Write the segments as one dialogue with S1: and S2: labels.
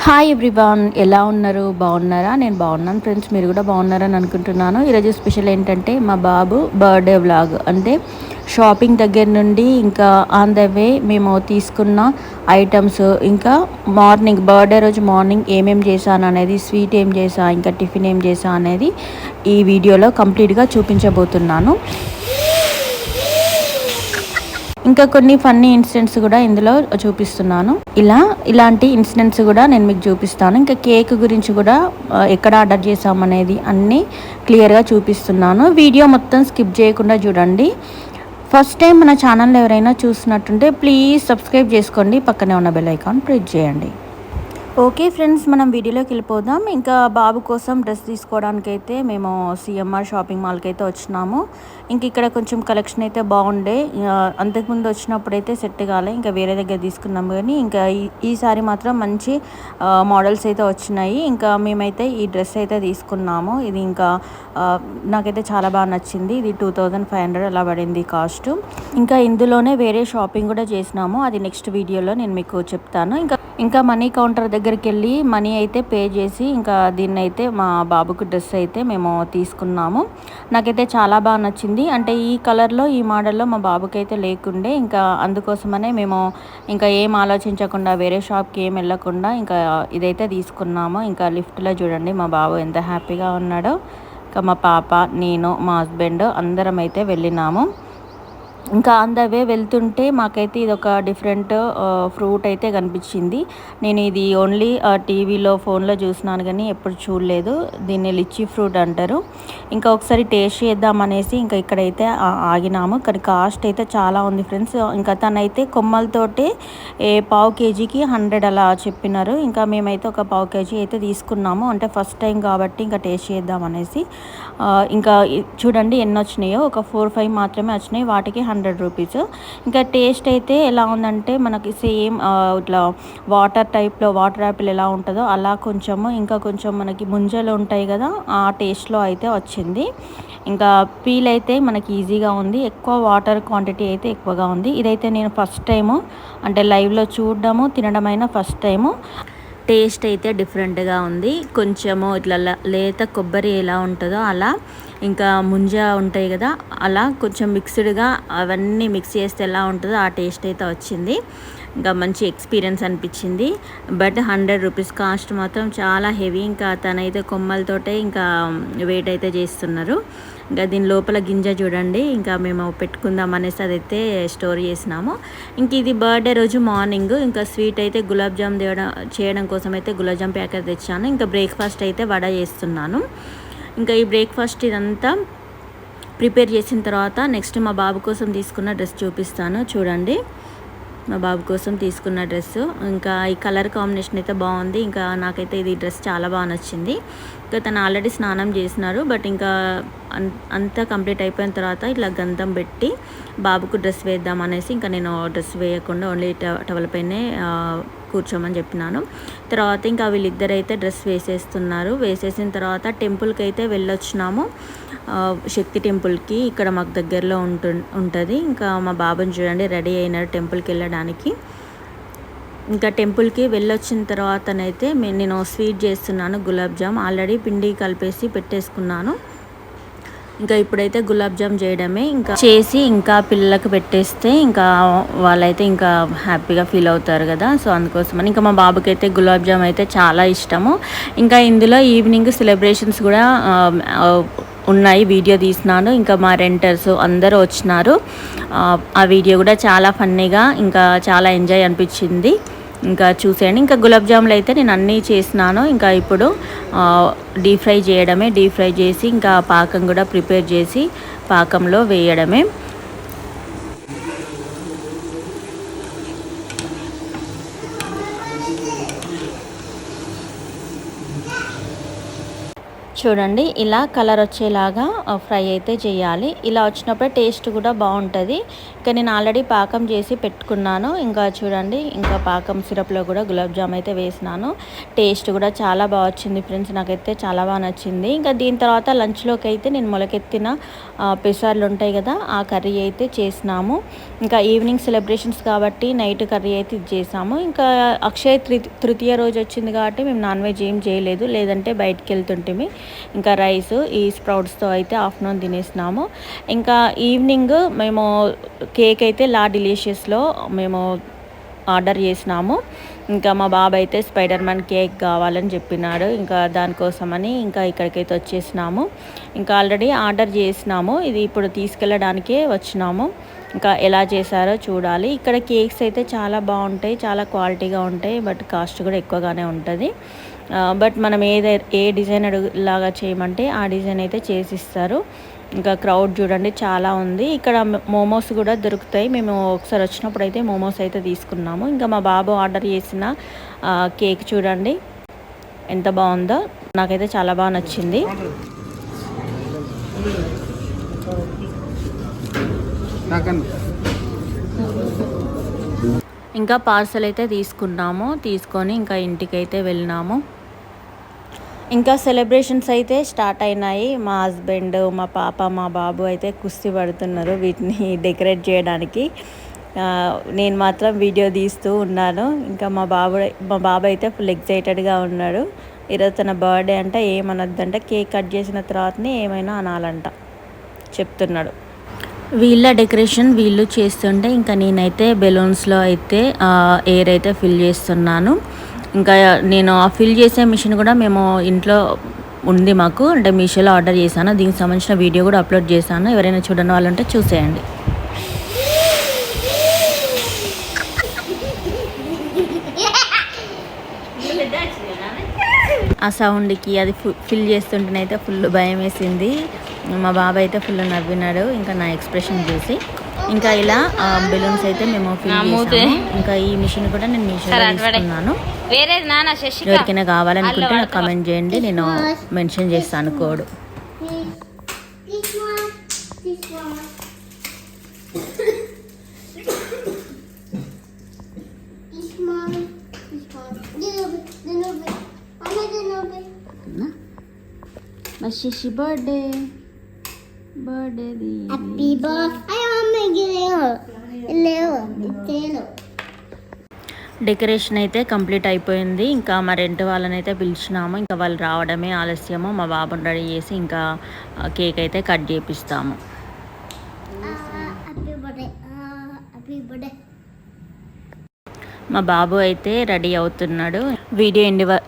S1: Hi everyone, ఎలా ఉన్నారు? బాగున్నారా? నేను బాగున్నాను ఫ్రెండ్స్. మీరు కూడా బాగున్నారని అనుకుంటున్నాను. ఈరోజు స్పెషల్ ఏంటంటే మా బాబు బర్త్డే వ్లాగ్. అంటే షాపింగ్ దగ్గర నుండి ఇంకా ఆన్ ద వే మేము తీసుకున్న ఐటమ్స్, ఇంకా మార్నింగ్ బర్త్డే రోజు మార్నింగ్ ఏమేమి చేశాను అనేది, స్వీట్ ఏం చేసా, ఇంకా టిఫిన్ ఏం చేసా అనేది ఈ వీడియోలో కంప్లీట్గా చూపించబోతున్నాను. ఇంకా కొన్ని ఫన్నీ ఇన్సిడెంట్స్ కూడా ఇందులో చూపిస్తున్నాను. ఇలాంటి ఇన్సిడెంట్స్ కూడా నేను మీకు చూపిస్తాను. ఇంకా కేక్ గురించి కూడా ఎక్కడ ఆర్డర్ చేసామనేది అన్నీ క్లియర్గా చూపిస్తున్నాను. వీడియో మొత్తం స్కిప్ చేయకుండా చూడండి. ఫస్ట్ టైం మన ఛానల్ ఎవరైనా చూసినట్టుంటే ప్లీజ్ సబ్స్క్రైబ్ చేసుకోండి. పక్కనే ఉన్న బెల్ ఐకాన్ ప్రెస్ చేయండి. ఓకే ఫ్రెండ్స్, మనం వీడియోలోకి వెళ్ళిపోదాం. ఇంకా బాబు కోసం డ్రెస్ తీసుకోవడానికైతే మేము సిఎంఆర్ షాపింగ్ మాల్కి అయితే వచ్చినాము. ఇంక ఇక్కడ కొంచెం కలెక్షన్ అయితే బాగుండే. అంతకుముందు వచ్చినప్పుడు అయితే సెట్ కాలే, ఇంకా వేరే దగ్గర తీసుకున్నాము. కానీ ఇంకా ఈసారి మాత్రం మంచి మోడల్స్ అయితే వచ్చినాయి. ఇంకా మేమైతే ఈ డ్రెస్ అయితే తీసుకున్నాము. ఇది ఇంకా నాకైతే చాలా బాగా నచ్చింది. ఇది 2500 అలా పడింది కాస్ట్. ఇంకా ఇందులోనే వేరే షాపింగ్ కూడా చేసినాము. అది నెక్స్ట్ వీడియోలో నేను మీకు చెప్తాను. ఇంకా మనీ కౌంటర్ దగ్గరికి వెళ్ళి మనీ అయితే పే చేసి ఇంకా దీన్ని అయితే మా బాబుకు డ్రెస్ అయితే మేము తీసుకున్నాము. నాకైతే చాలా బాగా నచ్చింది. అంటే ఈ కలర్లో, ఈ మోడల్లో మా బాబుకి అయితే లేకుండే. ఇంకా అందుకోసమనే మేము ఇంకా ఏం ఆలోచించకుండా, వేరే షాప్కి ఏం వెళ్ళకుండా ఇంకా ఇదైతే తీసుకున్నాము. ఇంకా లిఫ్ట్లో చూడండి మా బాబు ఎంత హ్యాపీగా ఉన్నాడో. ఇంకా మా పాప, నేను, మా హస్బెండ్ అందరం అయితే వెళ్ళినాము. ఇంకా ఆన్ ద వే వెళ్తుంటే మాకైతే ఇది ఒక డిఫరెంట్ ఫ్రూట్ అయితే కనిపించింది. నేను ఇది ఓన్లీ టీవీలో, ఫోన్లో చూసినాను కానీ ఎప్పుడు చూడలేదు. దీన్ని లిచ్చి ఫ్రూట్ అంటారు. ఇంకా ఒకసారి టేస్ట్ చేద్దామనేసి ఇంకా ఇక్కడైతే ఆగినాము. కానీ కాస్ట్ అయితే చాలా ఉంది ఫ్రెండ్స్. ఇంకా తనైతే కొమ్మలతోటి పావు కేజీకి 100 అలా చెప్పినారు. ఇంకా మేమైతే ఒక పావు కేజీ అయితే తీసుకున్నాము. అంటే ఫస్ట్ టైం కాబట్టి ఇంకా టేస్ట్ చేద్దామనేసి. ఇంకా చూడండి ఎన్ని వచ్చినాయో, ఒక 4-5 మాత్రమే వచ్చినాయి. వాటికి 100 రూపీస్. ఇంకా టేస్ట్ అయితే ఎలా ఉందంటే మనకి సేమ్ ఇట్లా వాటర్ టైప్లో, వాటర్ యాపిల్ ఎలా ఉంటుందో అలా కొంచెము, ఇంకా కొంచెం మనకి ముంజలు ఉంటాయి కదా, ఆ టేస్ట్లో అయితే వచ్చింది. ఇంకా పీల్ అయితే మనకి ఈజీగా ఉంది. ఎక్కువ వాటర్ క్వాంటిటీ అయితే ఎక్కువగా ఉంది. ఇదైతే నేను ఫస్ట్ టైము అంటే లైవ్లో చూడడము, తినడమైనా ఫస్ట్ టైము. టేస్ట్ అయితే డిఫరెంట్గా ఉంది. కొంచెము ఇట్లా లేత కొబ్బరి ఎలా ఉంటుందో అలా, ఇంకా ముంజ ఉంటాయి కదా అలా కొంచెం మిక్స్డ్గా అవన్నీ మిక్స్ చేస్తే ఎలా ఉంటుందో ఆ టేస్ట్ అయితే వచ్చింది. ఇంకా మంచి ఎక్స్పీరియన్స్ అనిపించింది. బట్ 100 రూపీస్ కాస్ట్ మాత్రం చాలా హెవీ. ఇంకా తనైతే కొమ్మలతోటే ఇంకా వెయిట్ అయితే చేస్తున్నారు. ఇంకా దీని లోపల గింజ చూడండి. ఇంకా మేము పెట్టుకుందాం అనేసి అదైతే స్టోర్ చేసినాము. ఇంక ఇది బర్త్డే రోజు మార్నింగ్. ఇంకా స్వీట్ అయితే గులాబ్ జామ్ చేయడం కోసం అయితే గులాబ్ జామ్ ప్యాకెట్ తెచ్చాను. ఇంకా బ్రేక్ఫాస్ట్ అయితే వడ చేస్తున్నాను. ఇంకా ఈ బ్రేక్ఫాస్ట్ ఇదంతా ప్రిపేర్ చేసిన తర్వాత నెక్స్ట్ మా బాబు కోసం తీసుకున్న డ్రెస్ చూపిస్తాను. చూడండి, మా బాబు కోసం తీసుకున్న డ్రెస్సు. ఇంకా ఈ కలర్ కాంబినేషన్ అయితే బాగుంది. ఇంకా నాకైతే ఇది డ్రెస్ చాలా బాగా నచ్చింది. ఇంకా తను ఆల్రెడీ స్నానం చేసినారు. బట్ ఇంకా అంతా కంప్లీట్ అయిపోయిన తర్వాత ఇట్లా గంధం పెట్టి బాబుకు డ్రెస్ వేద్దాం అనేసి ఇంకా నేను డ్రెస్ వేయకుండా ఓన్లీ టవల్ పైనే కూర్చోమని చెప్పినాను. తర్వాత ఇంకా వీళ్ళిద్దరైతే డ్రెస్ వేసేస్తున్నారు. వేసేసిన తర్వాత టెంపుల్కి అయితే వెళ్ళొచ్చినాము. శక్తి టెంపుల్కి ఇక్కడ మాకు దగ్గరలో ఉంటుంది. ఇంకా మా బాబుని చూడండి రెడీ అయినారు టెంపుల్కి వెళ్ళడానికి. ఇంకా టెంపుల్కి వెళ్ళొచ్చిన తర్వాతనైతే నేను స్వీట్ చేస్తున్నాను. గులాబ్ జామ్ ఆల్రెడీ పిండి కలిపేసి పెట్టేసుకున్నాను. ఇంకా ఇప్పుడైతే గులాబ్ జామ్ చేయడమే. ఇంకా చేసి ఇంకా పిల్లలకు పెట్టేస్తే ఇంకా వాళ్ళైతే ఇంకా హ్యాపీగా ఫీల్ అవుతారు కదా. సో అందుకోసమని ఇంకా మా బాబుకి అయితే గులాబ్ జామ్ అయితే చాలా ఇష్టము. ఇంకా ఇందులో ఈవినింగ్ సెలబ్రేషన్స్ కూడా ఉన్నాయి, వీడియో తీసినాను. ఇంకా మా రెంటర్స్ అందరూ వచ్చినారు. ఆ వీడియో కూడా చాలా ఫన్నీగా, ఇంకా చాలా ఎంజాయ్ అనిపించింది. ఇంకా చూసేయండి. ఇంకా గులాబ్ జాములు అయితే నేను అన్నీ చేసినాను. ఇంకా ఇప్పుడు డీప్ ఫ్రై చేయడమే. డీప్ ఫ్రై చేసి ఇంకా పాకం కూడా ప్రిపేర్ చేసి పాకంలో వేయడమే. చూడండి ఇలా కలర్ వచ్చేలాగా ఫ్రై అయితే చేయాలి. ఇలా వచ్చినప్పుడే టేస్ట్ కూడా బాగుంటుంది. ఇంకా నేను ఆల్రెడీ పాకం చేసి పెట్టుకున్నాను. ఇంకా చూడండి ఇంకా పాకం సిరప్లో కూడా గులాబ్ జామ్ అయితే వేసినాను. టేస్ట్ కూడా చాలా బాగా వచ్చింది ఫ్రెండ్స్. నాకైతే చాలా బాగా నచ్చింది. ఇంకా దీని తర్వాత లంచ్లోకి అయితే నేను మొలకెత్తిన పెసర్లు ఉంటాయి కదా, ఆ కర్రీ అయితే చేసినాము. ఇంకా ఈవినింగ్ సెలబ్రేషన్స్ కాబట్టి నైట్ కర్రీ అయితే ఇది చేసాము. ఇంకా అక్షయ తృతీయ రోజు వచ్చింది కాబట్టి మేము నాన్ వెజ్ ఏం చేయలేదు, లేదంటే బయటికి వెళ్తుంటే ఇంకా రైస్ ఈ స్ప్రౌట్స్తో అయితే ఆఫ్టర్నూన్ తినేసినాము. ఇంకా ఈవినింగ్ మేము కేక్ అయితే లా డిలీషియస్లో మేము ఆర్డర్ చేసినాము. ఇంకా మా బాబు అయితే స్పైడర్ మ్యాన్ కేక్ కావాలని చెప్పినాడు. ఇంకా దానికోసమని ఇంకా ఇక్కడికైతే వచ్చేసినాము. ఇంకా ఆల్రెడీ ఆర్డర్ చేసినాము, ఇది ఇప్పుడు తీసుకెళ్ళడానికే వచ్చినాము. ఇంకా ఎలా చేశారో చూడాలి. ఇక్కడ కేక్స్ అయితే చాలా బాగుంటాయి, చాలా క్వాలిటీగా ఉంటాయి, బట్ కాస్ట్ కూడా ఎక్కువగానే ఉంటుంది. బట్ మనం ఏ డిజైన్ లాగా చేయమంటే ఆ డిజైన్ అయితే చేసిస్తారు. ఇంకా క్రౌడ్ చూడండి చాలా ఉంది. ఇక్కడ మోమోస్ కూడా దొరుకుతాయి. మేము ఒకసారి వచ్చినప్పుడు అయితే మోమోస్ అయితే తీసుకున్నాము. ఇంకా మా బాబు ఆర్డర్ చేసిన కేక్ చూడండి ఎంత బాగుందో, నాకైతే చాలా బాగా నచ్చింది. ఇంకా పార్సల్ అయితే తీసుకొని ఇంకా ఇంటికి అయితే వెళ్ళినాము. ఇంకా సెలబ్రేషన్స్ అయితే స్టార్ట్ అయినాయి. మా హస్బెండ్, మా పాప, మా బాబు అయితే కుస్తీ పడుతున్నారు వీటిని డెకరేట్ చేయడానికి. నేను మాత్రం వీడియో తీస్తూ ఉన్నాను. ఇంకా మా బాబు అయితే ఫుల్ ఎక్సైటెడ్గా ఉన్నాడు. ఈరోజు తన బర్త్డే అంట, ఏమనొద్దంట, కేక్ కట్ చేసిన తర్వాతనే ఏమైనా అనాలంట చెప్తున్నాడు. వీళ్ళ డెకరేషన్ వీళ్ళు చేస్తుంటే ఇంకా నేనైతే బెలూన్స్లో అయితే ఎయిర్ అయితే ఫిల్ చేస్తున్నాను. ఇంకా నేను ఆ ఫిల్ చేసే మిషన్ కూడా మేము ఇంట్లో ఉంది మాకు, అంటే మీషోలో ఆర్డర్ చేశాను. దీనికి సంబంధించిన వీడియో కూడా అప్లోడ్ చేశాను. ఎవరైనా చూడని వాళ్ళు ఉంటే చూసేయండి. ఆ సౌండ్కి అది ఫిల్ చేస్తుంటేనైతే ఫుల్ భయం వేసింది. మా బాబు అయితే ఫుల్ నవ్వినాడు ఇంకా నా ఎక్స్ప్రెషన్ చూసి. ఇంకా ఇలా బెలూన్స్ అయితే మేము ఫిల్ చేసాము. ఇంకా ఈ మిషన్ కూడా నేను మీషోలో తీసుకున్నాను. ఎవరికైనా కావాలనుకుంటే నాకు కామెంట్ చేయండి, నేను మెన్షన్ చేస్తాను కోడ్. మా శశి బర్త్డే డెకరేషన్ అయితే కంప్లీట్ అయిపోయింది. ఇంకా మా రెంట్ వాళ్ళని అయితే పిలిచినాము. ఇంకా వాళ్ళు రావడమే ఆలస్యము. మా బాబుని రెడీ చేసి ఇంకా కేక్ అయితే కట్ చేపిస్తాము. మా బాబు అయితే రెడీ అవుతున్నాడు. వీడియో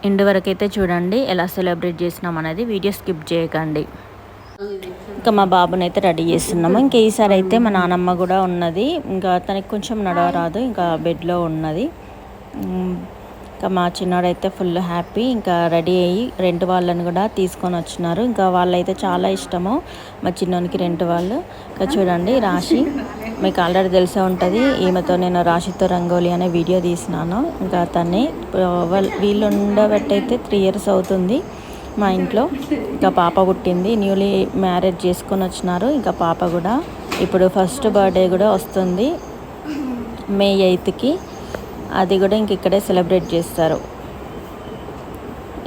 S1: ఎండ్ వరకు అయితే చూడండి ఎలా సెలబ్రేట్ చేసినాం అనేది. వీడియో స్కిప్ చేయకండి. ఇంకా మా బాబుని అయితే రెడీ చేస్తున్నాము. ఇంకా ఈసారి అయితే మా నానమ్మ కూడా ఉన్నది. ఇంకా తనకి కొంచెం నడవరాదు, ఇంకా బెడ్లో ఉన్నది. ఇంకా మా చిన్నోడైతే ఫుల్ హ్యాపీ. ఇంకా రెడీ అయ్యి రెంట్ వాళ్ళని కూడా తీసుకొని వచ్చినారు. ఇంకా వాళ్ళైతే చాలా ఇష్టము మా చిన్నోనికి రెంట్ వాళ్ళు. ఇంకా చూడండి రాశి, మీకు ఆల్రెడీ తెలిసే ఉంటుంది, ఈమెతో నేను రాశితో రంగోలి అనే వీడియో తీసినాను. ఇంకా తన్ని వీళ్ళు ఉండబట్టయితే 3 years అవుతుంది మా ఇంట్లో. ఇంకా పాప పుట్టింది, న్యూలీ మ్యారేజ్ చేసుకొని వచ్చినారు. ఇంకా పాప కూడా ఇప్పుడు ఫస్ట్ బర్త్డే కూడా వస్తుంది May 8కి. అది కూడా ఇంక ఇక్కడే సెలబ్రేట్ చేస్తారు.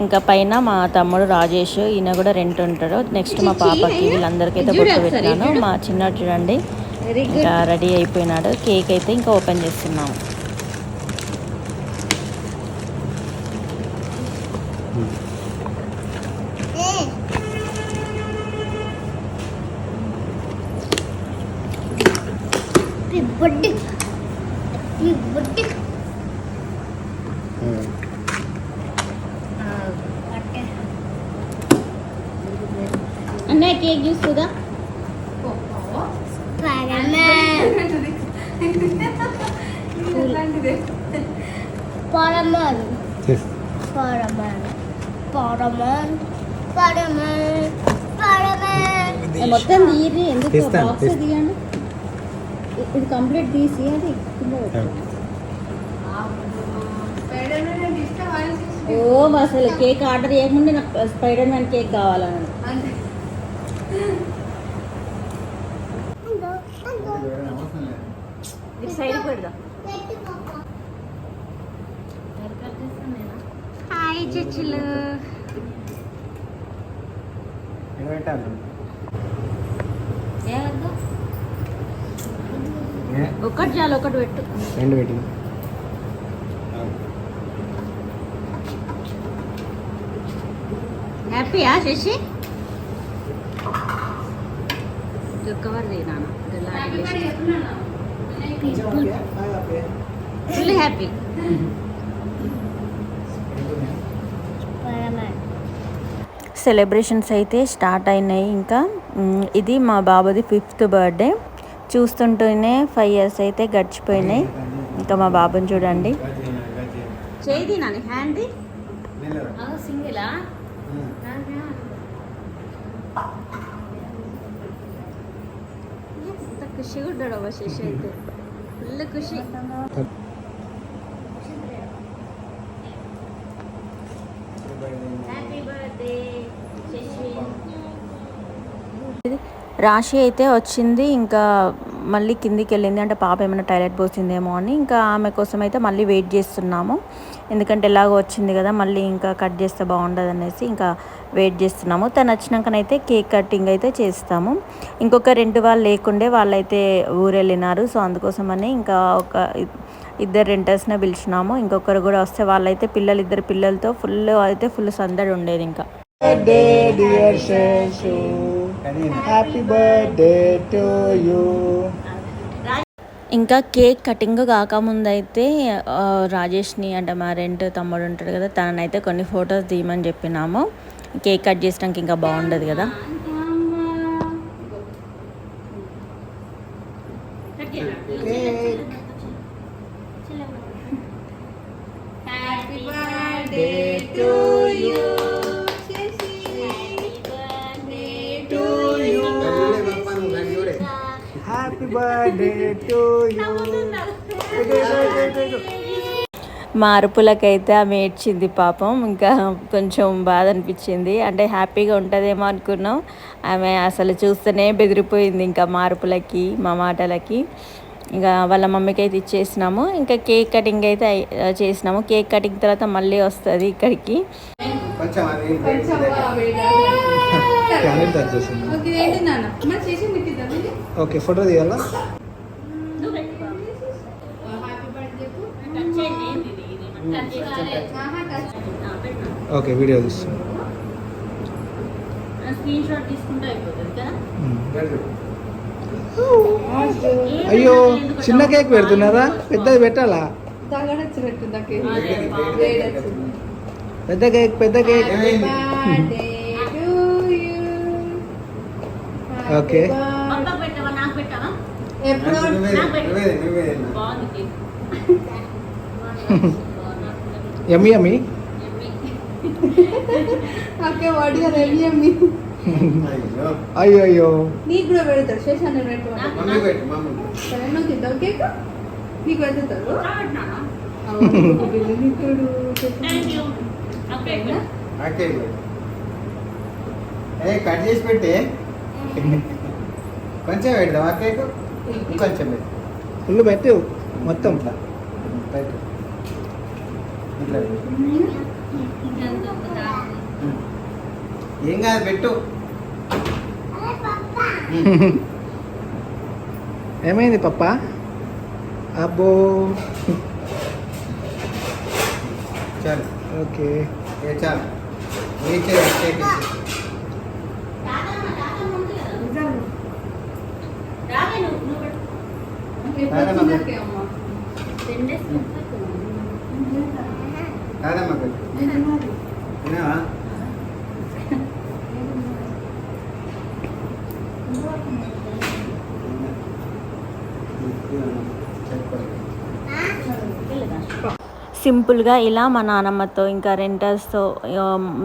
S1: ఇంకా పైన మా తమ్ముడు రాజేష్, ఈయన కూడా రెంట్ ఉంటాడు. నెక్స్ట్ మా పాపకి, వీళ్ళందరికైతే బొట్టు పెట్టాను. మా చిన్నోడు చూడండి ఇంకా రెడీ అయిపోయినాడు. కేక్ అయితే ఇంకా ఓపెన్ చేస్తున్నాము. అన్నయ్య కేక్ చూస్తుందా? మొత్తం తీరి ఎందుకు బాక్స్ తీయండి. ఇది కంప్లీట్ తీసి అది కింద ఓ అసలు కేక్ ఆర్డర్ చేయకముందే నాకు స్పైడర్ మ్యాన్ కేక్ కావాలని. సైడ్ పెడదాం. హాయ్ చిచ్చులు. ఒకటి చాలు, ఒకటి పెట్టు.
S2: రెండు పెట్టు.
S1: హ్యాపీయా శశి? కవర్ నాన్న ఫుల్ హ్యాపీ. సెలబ్రేషన్స్ అయితే స్టార్ట్ అయినాయి. ఇంకా ఇది మా బాబుది 5th బర్త్డే. చూస్తుంటూనే 5 years అయితే గడిచిపోయినాయి. ఇంకా మా బాబుని చూడండి. చేయి నాని హ్యాండ్ సింగిలా ఖుషి ఉంటాడు అవ్వ శశి అయితే ఫుల్ ఖుషి. Happy birthday Shashi. రాశి అయితే వచ్చింది. ఇంకా మళ్ళీ కిందికి వెళ్ళింది. అంటే పాప ఏమైనా టాయిలెట్ పోసిందేమో అని ఇంకా ఆమె కోసం అయితే మళ్ళీ వెయిట్ చేస్తున్నాము. ఎందుకంటే ఎలాగో వచ్చింది కదా, మళ్ళీ ఇంకా కట్ చేస్తే బాగుండదు అనేసి ఇంకా వెయిట్ చేస్తున్నాము. తను వచ్చినాకనైతే కేక్ కటింగ్ అయితే చేస్తాము. ఇంకొక 2 వాళ్ళు లేకుండే, వాళ్ళైతే ఊరెళ్ళినారు. సో అందుకోసమని ఇంకా ఒక 2 రెంటర్స్నే పిలిచినాము. ఇంకొకరు కూడా వస్తే వాళ్ళైతే ఇద్దరు పిల్లలతో ఫుల్ సందడి ఉండేది. ఇంకా
S2: హ్యాపీ బర్త్డే టు యూ.
S1: ఇంకా కేక్ కటింగ్ కాకముందు అయితే రాజేష్ని అంటే మా రెంట్ తమ్ముడు ఉంటాడు కదా, తననైతే కొన్ని ఫొటోస్ తీయమని చెప్పినాము. కేక్ కట్ చేసినాక ఇంకా బాగుండదు కదా.
S2: Happy birthday to you.
S1: మా అరుపులకైతే ఆమె ఏడ్చింది పాపం. ఇంకా కొంచెం బాధ అనిపించింది. అంటే హ్యాపీగా ఉంటుందేమో అనుకున్నాం. ఆమె అసలు చూస్తేనే బెదిరిపోయింది ఇంకా మా అరుపులకి మా మాటలకి. ఇంకా వాళ్ళ మమ్మీకి అయితే ఇచ్చేసినాము. ఇంకా కేక్ కటింగ్ అయితే చేసినాము. కేక్ కటింగ్ తర్వాత మళ్ళీ వస్తుంది ఇక్కడికి.
S2: ఓకే ఫోటో తీయాలా? ఓకే వీడియో తీస్తాను. అయ్యో చిన్న కేక్ పెడుతున్నారా? పెద్దది పెట్టాలా? పెద్ద కేక్ ఓకే. యమ్మీ యమ్మీ. అయ్యో అయ్యో
S3: నీకు కూడా పెడతారు శేషాన్ని నీకు పెడతారు.
S2: కట్ చేసి పెట్టి కొంచెం పెడదాం. ఆ కేక్ కొంచెం ఫుల్ పెట్టు మొత్తం. ఏం కాదు పెట్టు. ఏమైంది పప్ప? అబ్బో చాలు. ఓకే చాలు.
S1: సింపుల్గా ఇలా మా నాన్నమ్మతో ఇంకా రెంటర్స్తో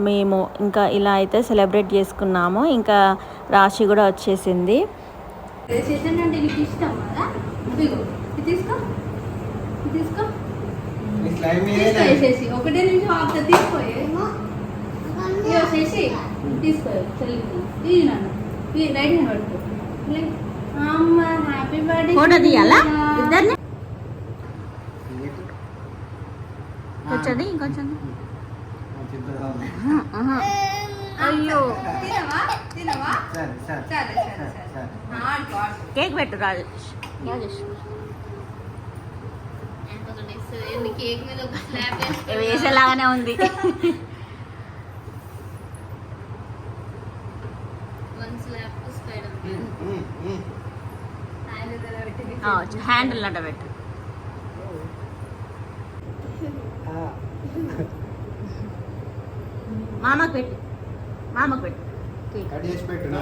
S1: మేము ఇంకా ఇలా అయితే సెలబ్రేట్ చేసుకున్నాము. ఇంకా రాశి కూడా వచ్చేసింది.
S2: స్లైమ్
S3: తీసుకో వేసేసి ఒకటే నిమిషం ఆపుతా తీసుకోయే ఇగో చేసి తీసుకో చెల్లికి ఇది నాన్న ఇది రైట్ హ్యాండ్ పడుకో అమ్మ హ్యాపీ బర్త్డే
S1: ఫోటో తీయాలా ఇద్దరిని కూర్చోండి ఇంకొంచెం అయ్యో
S3: తినవా తినవా
S2: సరే సరే
S3: సరే సరే సరే ఆడుకో ఆడుకో
S1: కేక్ పెట్టు రాజేష్ రాజేష్
S3: కేక్ మీద ఒక స్లాబ్
S1: వేసేలాగానే ఉంది
S3: వన్ స్లాబ్ స్పైడర్
S1: హ్యాండిల్ అంట పెట్టు మామకు పెట్టు మామకు పెట్టు కేక్
S2: కట్ చేసి పెట్టు నా.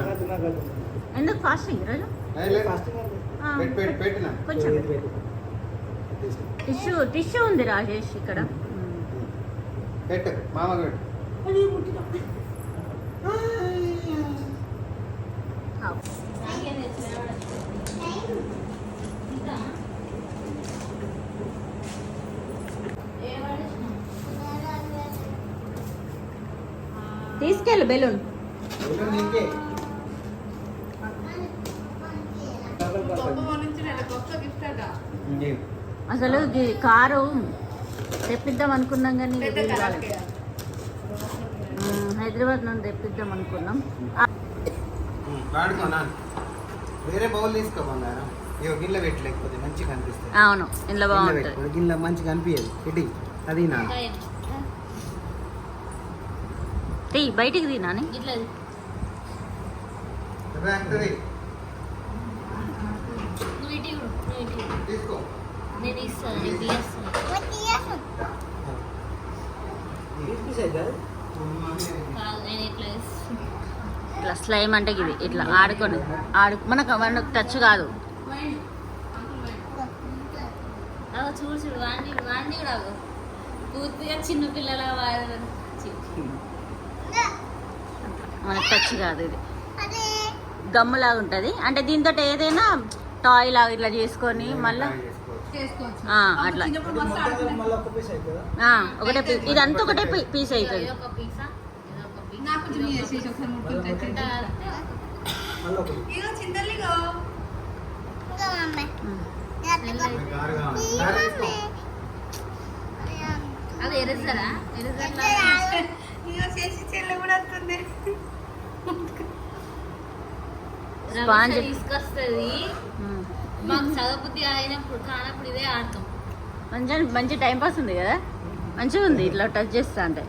S1: ఎందుకు ఫాస్టింగ్ ఈరోజు
S2: పెట్టినా
S1: కొంచెం టిష్యూ ఉంది రాజేష్ ఇక్కడ
S2: పెట్టు మామకు పెట్టు
S1: తీసుకెళ్ళు బెలూన్
S2: నీకే
S1: అసలు కారు తెప్పిద్దాం అనుకున్నాం కానీ వీలు కాలేదు. హైదరాబాద్ నుండి తెప్పిద్దాం అనుకున్నాం
S2: వాడుకోనా వేరే బౌల్ తీసుకో బంగారం ఇగో గిన్నె పెట్టలేకపోతే మంచిగా కనిపిస్తుంది
S1: అవును ఇంట్లో బాగుంటుంది
S2: గిన్నె మంచిగా కనిపించదు ఇటీ అది నా
S1: తీ బయటికి తినాని
S2: తీసుకో
S3: నేను ఇస్తాను నేను ఇట్లా
S1: ఇట్లా స్లైమ్ అంటే ఇది ఇట్లా ఆడుకొని మనకు టచ్ కాదు
S3: చూడు చూడు వాడిని వాడిని కూడా పూర్తిగా చిన్నపిల్లల
S1: మనకు టచ్ కాదు ఇది గమ్ములాగా ఉంటుంది అంటే దీంతో ఏదైనా టాయ్ లాగా ఇట్లా చేసుకొని మళ్ళీ
S3: చేసుకోవచ్చు
S1: అట్లా
S3: చిన్నప్పుడు మస్తు ఆడుకునే
S1: ఒకటే ఇదంతా ఒకటే పీస్ అవుతుంది
S3: ఒక పీసా నాకు కొంచెం చేసేసి ఒకసారి ముట్టుకుంటే ఇగో చింతలిగో అది ఎరసరా ఇగో చేసి చెల్లె కూడా వస్తుంది
S1: స్పాంజ్
S3: తీసుకొస్తుంది మాకు చదవబుద్ధి అయినప్పుడు కానప్పుడు ఇదే ఆడతాం
S1: మంచి టైం పాస్ ఉంది కదా మంచిగా ఉంది ఇట్లా టచ్ చేస్తా అంటే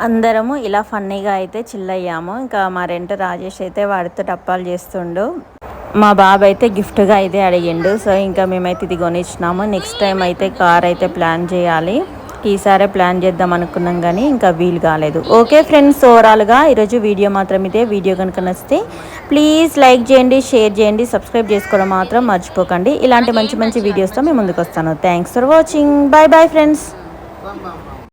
S1: అందరము ఇలా ఫన్నీగా అయితే చిల్ అయ్యాము ఇంకా మా రెంట్ రాజేష్ అయితే వాడితో టప్పాలు చేస్తుండు మా బాబు అయితే గిఫ్ట్గా అయితే అడిగిండు సో ఇంకా మేమైతే ఇది కొనిచ్చినాము నెక్స్ట్ టైం అయితే కార్ అయితే ప్లాన్ చేయాలి ఈసారి ప్లాన్ చేద్దాం అనుకున్నాం కానీ ఇంకా వీలు కాలేదు ఓకే ఫ్రెండ్స్ ఓవరాల్గా ఈరోజు వీడియో మాత్రం ఇదే వీడియో కనుక నచ్చితే ప్లీజ్ లైక్ చేయండి షేర్ చేయండి సబ్స్క్రైబ్ చేసుకోవడం మాత్రం మర్చిపోకండి ఇలాంటి మంచి మంచి వీడియోస్తో మేము ముందుకు వస్తాను thanks for watching bye bye friends